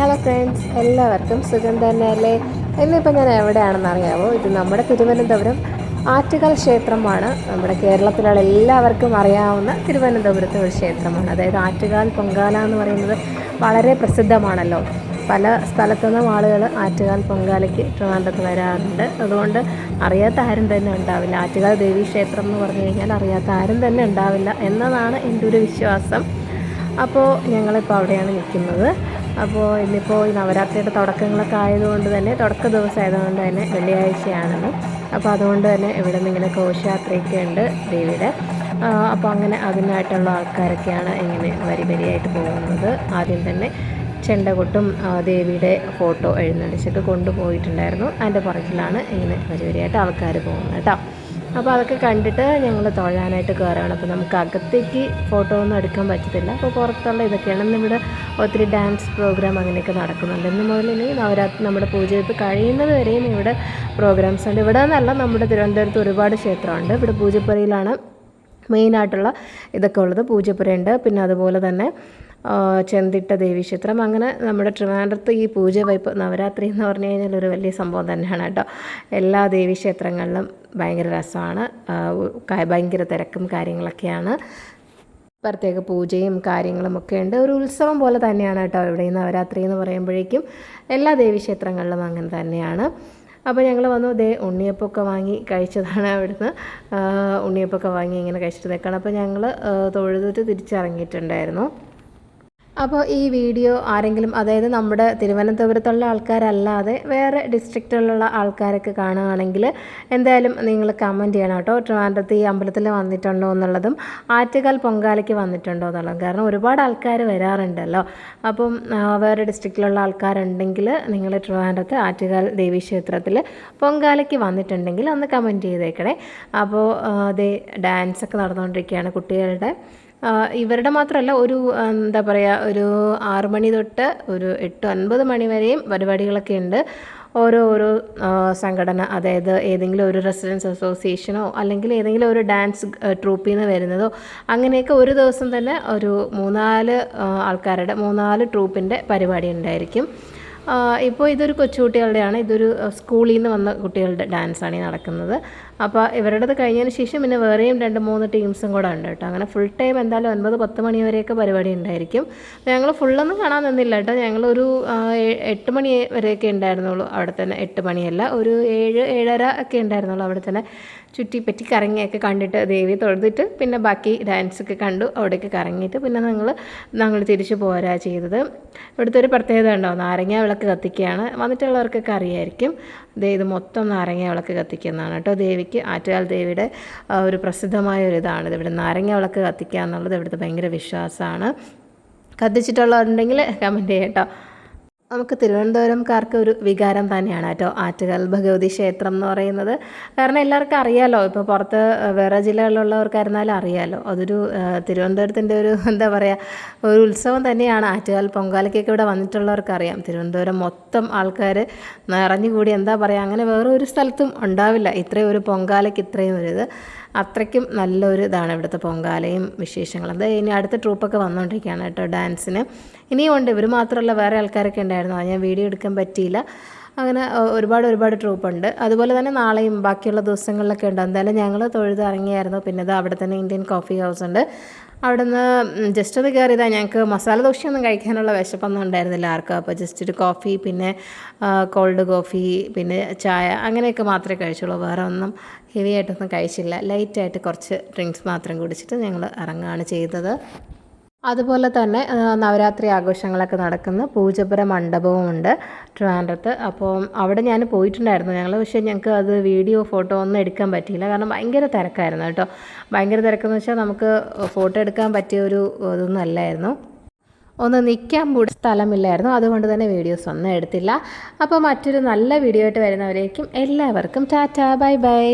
Hello friends, എല്ലാവർക്കും സുഖം തന്നെയല്ലേ? ഇന്നിപ്പോൾ ഞാൻ എവിടെയാണെന്ന് അറിയാമോ? ഇത് നമ്മുടെ തിരുവനന്തപുരം ആറ്റുകാൽ ക്ഷേത്രമാണ്. നമ്മുടെ കേരളത്തിലുള്ള എല്ലാവർക്കും അറിയാവുന്ന തിരുവനന്തപുരത്തെ ഒരു ക്ഷേത്രമാണ്. അതായത് ആറ്റുകാൽ പൊങ്കാല എന്ന് പറയുന്നത് വളരെ പ്രസിദ്ധമാണല്ലോ. പല സ്ഥലത്തുനിന്നും ആളുകൾ ആറ്റുകാൽ പൊങ്കാലയ്ക്ക് ട്രിവാൻഡ്രത്ത് വരാറുണ്ട്. അതുകൊണ്ട് അറിയാത്ത ആരും തന്നെ ഉണ്ടാവില്ല. ആറ്റുകാൽ ദേവീ ക്ഷേത്രം എന്ന് പറഞ്ഞു കഴിഞ്ഞാൽ അറിയാത്ത ആരും തന്നെ ഉണ്ടാവില്ല എന്നതാണ് എൻ്റെ ഒരു വിശ്വാസം. അപ്പോൾ ഞങ്ങളിപ്പോൾ അവിടെയാണ് നിൽക്കുന്നത്. അപ്പോൾ ഇന്നിപ്പോൾ ഈ നവരാത്രിയുടെ തുടക്കങ്ങളൊക്കെ ആയതുകൊണ്ട് തന്നെ, തുടക്ക ദിവസം ആയതുകൊണ്ട് തന്നെ വെള്ളിയാഴ്ചയാണല്ലോ. അപ്പോൾ അതുകൊണ്ട് തന്നെ ഇവിടെ നിന്ന് ഇങ്ങനെ ഘോഷയാത്രയൊക്കെ ഉണ്ട് ദേവിയുടെ. അപ്പോൾ അങ്ങനെ അതിനായിട്ടുള്ള ആൾക്കാരൊക്കെയാണ് ഇങ്ങനെ വരിയായിട്ട് പോകുന്നത്. ആദ്യം തന്നെ ചെണ്ടകൊട്ടും ദേവിയുടെ ഫോട്ടോ എഴുന്നള്ളിച്ചിട്ട് കൊണ്ടുപോയിട്ടുണ്ടായിരുന്നു. അതിൻ്റെ പുറകിലാണ് ഇങ്ങനെ വരിയായിട്ട് ആൾക്കാർ പോകുന്നത് കേട്ടോ. അപ്പോൾ അതൊക്കെ കണ്ടിട്ട് ഞങ്ങൾ തൊഴാനായിട്ട് കയറുകയാണ്. അപ്പോൾ നമുക്ക് അകത്തേക്ക് ഫോട്ടോ ഒന്നും എടുക്കാൻ പറ്റത്തില്ല. അപ്പോൾ പുറത്തുള്ള ഇതൊക്കെയാണ്. ഇന്നിവിടെ ഒത്തിരി ഡാൻസ് പ്രോഗ്രാം അങ്ങനെയൊക്കെ നടക്കുന്നുണ്ട്. ഇന്ന് മുതൽ ഇനി നവരാത്രി നമ്മുടെ പൂജവെപ്പ് കഴിയുന്നത് വരെയും ഇവിടെ പ്രോഗ്രാംസ് ഉണ്ട്. ഇവിടെ നിന്നല്ല, നമ്മുടെ തിരുവനന്തപുരത്ത് ഒരുപാട് ക്ഷേത്രമുണ്ട്. ഇവിടെ പൂജപ്പുരയിലാണ് മെയിനായിട്ടുള്ള ഇതൊക്കെ ഉള്ളത്. പൂജപ്പുരയുണ്ട്, പിന്നെ അതുപോലെ തന്നെ ചെന്തിട്ട ദേവീക്ഷേത്രം. അങ്ങനെ നമ്മുടെ ട്രിവാൻഡ്രത്ത് ഈ പൂജ വൈപ്പ് നവരാത്രി എന്ന് പറഞ്ഞു കഴിഞ്ഞാൽ ഒരു വലിയ സംഭവം തന്നെയാണ് കേട്ടോ. എല്ലാ ദേവീക്ഷേത്രങ്ങളിലും ഭയങ്കര രസമാണ്, ഭയങ്കര തിരക്കും കാര്യങ്ങളൊക്കെയാണ്. പ്രത്യേക പൂജയും കാര്യങ്ങളും ഒക്കെ ഉണ്ട്. ഒരു ഉത്സവം പോലെ തന്നെയാണ് കേട്ടോ ഇവിടെ ഈ നവരാത്രി എന്ന് പറയുമ്പോഴേക്കും. എല്ലാ ദേവീക്ഷേത്രങ്ങളിലും അങ്ങനെ തന്നെയാണ്. അപ്പോൾ ഞങ്ങൾ വന്നു, ഉണ്ണിയപ്പമൊക്കെ വാങ്ങി കഴിച്ചതാണ്. അവിടുന്ന് ഉണ്ണിയപ്പമൊക്കെ വാങ്ങി ഇങ്ങനെ കഴിച്ചിട്ട് നിൽക്കണം. അപ്പോൾ ഞങ്ങൾ തൊഴുതിട്ട് തിരിച്ചിറങ്ങിയിട്ടുണ്ടായിരുന്നു. അപ്പോൾ ഈ വീഡിയോ ആരെങ്കിലും, അതായത് നമ്മുടെ തിരുവനന്തപുരത്തുള്ള ആൾക്കാരല്ലാതെ വേറെ ഡിസ്ട്രിക്റ്റിലുള്ള ആൾക്കാരൊക്കെ കാണുകയാണെങ്കിൽ എന്തായാലും നിങ്ങൾ കമൻറ്റ് ചെയ്യണം കേട്ടോ. ട്രിവാൻഡ്രത്ത് ഈ അമ്പലത്തിൽ വന്നിട്ടുണ്ടോ എന്നുള്ളതും ആറ്റുകാൽ പൊങ്കാലയ്ക്ക് വന്നിട്ടുണ്ടോ എന്നുള്ളതും. കാരണം ഒരുപാട് ആൾക്കാർ വരാറുണ്ടല്ലോ. അപ്പം വേറെ ഡിസ്ട്രിക്റ്റിലുള്ള ആൾക്കാരുണ്ടെങ്കിൽ നിങ്ങൾ ട്രിവാൻഡ്രത്ത് ആറ്റുകാൽ ദേവീക്ഷേത്രത്തിൽ പൊങ്കാലയ്ക്ക് വന്നിട്ടുണ്ടെങ്കിൽ ഒന്ന് കമൻറ്റ് ചെയ്തേക്കണേ. അപ്പോൾ ഡാൻസൊക്കെ നടന്നുകൊണ്ടിരിക്കുകയാണ് കുട്ടികളുടെ. ഇവരുടെ മാത്രമല്ല, ഒരു എന്താ പറയുക, ഒരു 6 മണി തൊട്ട് ഒരു 8-9 മണി വരെയും പരിപാടികളൊക്കെ ഉണ്ട്. ഓരോ സംഘടന, അതായത് ഏതെങ്കിലും ഒരു റെസിഡൻസ് അസോസിയേഷനോ അല്ലെങ്കിൽ ഏതെങ്കിലും ഒരു ഡാൻസ് ട്രൂപ്പിൽ നിന്ന് വരുന്നതോ അങ്ങനെയൊക്കെ ഒരു ദിവസം തന്നെ ഒരു 3-4 ആൾക്കാരുടെ 3-4 ട്രൂപ്പിൻ്റെ പരിപാടി ഉണ്ടായിരിക്കും. ഇപ്പോൾ ഇതൊരു കൊച്ചുകുട്ടികളുടെയാണ്, ഇതൊരു സ്കൂളിൽ നിന്ന് വന്ന കുട്ടികളുടെ ഡാൻസാണ് ഈ നടക്കുന്നത്. അപ്പോൾ ഇവരുടേത് കഴിഞ്ഞതിന് ശേഷം പിന്നെ വേറെയും 2-3 ടീംസും കൂടെ ഉണ്ട് കേട്ടോ. അങ്ങനെ ഫുൾ ടൈം എന്തായാലും 9-10 മണി വരെയൊക്കെ പരിപാടി ഉണ്ടായിരിക്കും. ഞങ്ങൾ ഫുള്ളൊന്നും കാണാൻ നിന്നില്ല കേട്ടോ. ഞങ്ങളൊരു 8 മണി വരെയൊക്കെ ഉണ്ടായിരുന്നുള്ളൂ അവിടെ തന്നെ. 8 മണിയല്ല, ഒരു 7-7:30 ഒക്കെ ഉണ്ടായിരുന്നുള്ളൂ അവിടെ തന്നെ. ചുറ്റിപ്പറ്റി കറങ്ങിയൊക്കെ കണ്ടിട്ട് ദേവി തൊഴുതിട്ട് പിന്നെ ബാക്കി ഡാൻസൊക്കെ കണ്ടു. അവിടേക്ക് കറങ്ങിയിട്ട് പിന്നെ ഞങ്ങൾ തിരിച്ചു പോരാ ചെയ്തത്. ഇവിടുത്തെ ഒരു പ്രത്യേകത ഉണ്ടോ, നാരങ്ങ വിളക്ക് കത്തിക്കുകയാണ്. വന്നിട്ടുള്ളവർക്കൊക്കെ അറിയായിരിക്കും. ഇത് മൊത്തം നാരങ്ങ വിളക്ക് കത്തിക്കുന്നതാണ് കേട്ടോ. ദേവിക്ക്, ആറ്റുകാൽ ദേവിയുടെ ഒരു പ്രസിദ്ധമായ ഒരു ഇതാണ് ഇവിടെ നാരങ്ങ വിളക്ക് കത്തിക്കുക എന്നുള്ളത്. ഇവിടുത്തെ ഭയങ്കര വിശ്വാസമാണ്. കത്തിച്ചിട്ടുള്ളവരുണ്ടെങ്കിൽ കമൻറ്റ് ചെയ്യാം കേട്ടോ. നമുക്ക് തിരുവനന്തപുരംകാർക്ക് ഒരു വികാരം തന്നെയാണ് കേട്ടോ ആറ്റുകാൽ ഭഗവതി ക്ഷേത്രം എന്ന് പറയുന്നത്. കാരണം എല്ലാവർക്കും അറിയാമല്ലോ, ഇപ്പോൾ പുറത്ത് വേറെ ജില്ലകളിലുള്ളവർക്കായിരുന്നാലും അറിയാമല്ലോ. അതൊരു തിരുവനന്തപുരത്തിൻ്റെ ഒരു എന്താ പറയുക, ഒരു ഉത്സവം തന്നെയാണ്. ആറ്റുകാൽ പൊങ്കാലയ്ക്കൊക്കെ ഇവിടെ വന്നിട്ടുള്ളവർക്കറിയാം. തിരുവനന്തപുരം മൊത്തം ആൾക്കാർ നിറഞ്ഞുകൂടി, എന്താ പറയുക, അങ്ങനെ വേറെ ഒരു സ്ഥലത്തും ഉണ്ടാവില്ല ഇത്രയും ഒരു പൊങ്കാലയ്ക്ക് ഇത്രയും ഒരു ഇത്. അത്രയ്ക്കും നല്ലൊരു ഇതാണ് ഇവിടുത്തെ പൊങ്കാലയും വിശേഷങ്ങളും. അത് ഇനി അടുത്ത ട്രൂപ്പൊക്കെ വന്നുകൊണ്ടിരിക്കുകയാണ് കേട്ടോ ഡാൻസിന്. ഇനിയും ഉണ്ട്, ഇവർ മാത്രമല്ല വേറെ ആൾക്കാരൊക്കെ ഉണ്ടായിരുന്നു. അത് ഞാൻ വീഡിയോ എടുക്കാൻ പറ്റിയില്ല. അങ്ങനെ ഒരുപാട് ട്രൂപ്പുണ്ട്. അതുപോലെ തന്നെ നാളെയും ബാക്കിയുള്ള ദിവസങ്ങളിലൊക്കെ ഉണ്ട്. എന്തായാലും ഞങ്ങൾ തൊഴുത് ഇറങ്ങിയായിരുന്നു. പിന്നെ ഇത് അവിടെ തന്നെ ഇന്ത്യൻ കോഫി ഹൗസ് ഉണ്ട്. അവിടെ നിന്ന് ജസ്റ്റ് ഒന്ന് കയറിയതാണ്. ഞങ്ങൾക്ക് മസാല ദോശയൊന്നും കഴിക്കാനുള്ള വിശപ്പൊന്നും ഉണ്ടായിരുന്നില്ല ആർക്കും. അപ്പോൾ ജസ്റ്റ് ഒരു കോഫി, പിന്നെ കോൾഡ് കോഫി, പിന്നെ ചായ, അങ്ങനെയൊക്കെ മാത്രമേ കഴിച്ചുള്ളൂ. വേറെ ഒന്നും ഹെവി ആയിട്ടൊന്നും കഴിച്ചില്ല. ലൈറ്റായിട്ട് കുറച്ച് ഡ്രിങ്ക്സ് മാത്രം കുടിച്ചിട്ട് ഞങ്ങൾ ഇറങ്ങുകയാണ് ചെയ്തത്. അതുപോലെ തന്നെ നവരാത്രി ആഘോഷങ്ങളൊക്കെ നടക്കുന്ന പൂജപ്പുര മണ്ഡപവുമുണ്ട് ട്രിവാൻഡ്രത്ത്. അപ്പോൾ അവിടെ ഞാൻ പോയിട്ടുണ്ടായിരുന്നു ഞങ്ങൾ. പക്ഷേ ഞങ്ങൾക്ക് അത് വീഡിയോ ഫോട്ടോ ഒന്നും എടുക്കാൻ പറ്റിയില്ല. കാരണം ഭയങ്കര തിരക്കായിരുന്നു കേട്ടോ. ഭയങ്കര തിരക്കെന്ന് വെച്ചാൽ നമുക്ക് ഫോട്ടോ എടുക്കാൻ പറ്റിയ ഒരു ഇതൊന്നും അല്ലായിരുന്നു. ഒന്ന് നിൽക്കാൻ കൂടി സ്ഥലമില്ലായിരുന്നു. അതുകൊണ്ട് തന്നെ വീഡിയോസ് ഒന്നും എടുത്തില്ല. അപ്പോൾ മറ്റൊരു നല്ല വീഡിയോ ആയിട്ട് വരുന്നവരേക്കും എല്ലാവർക്കും ടാറ്റാ, ബൈ ബൈ.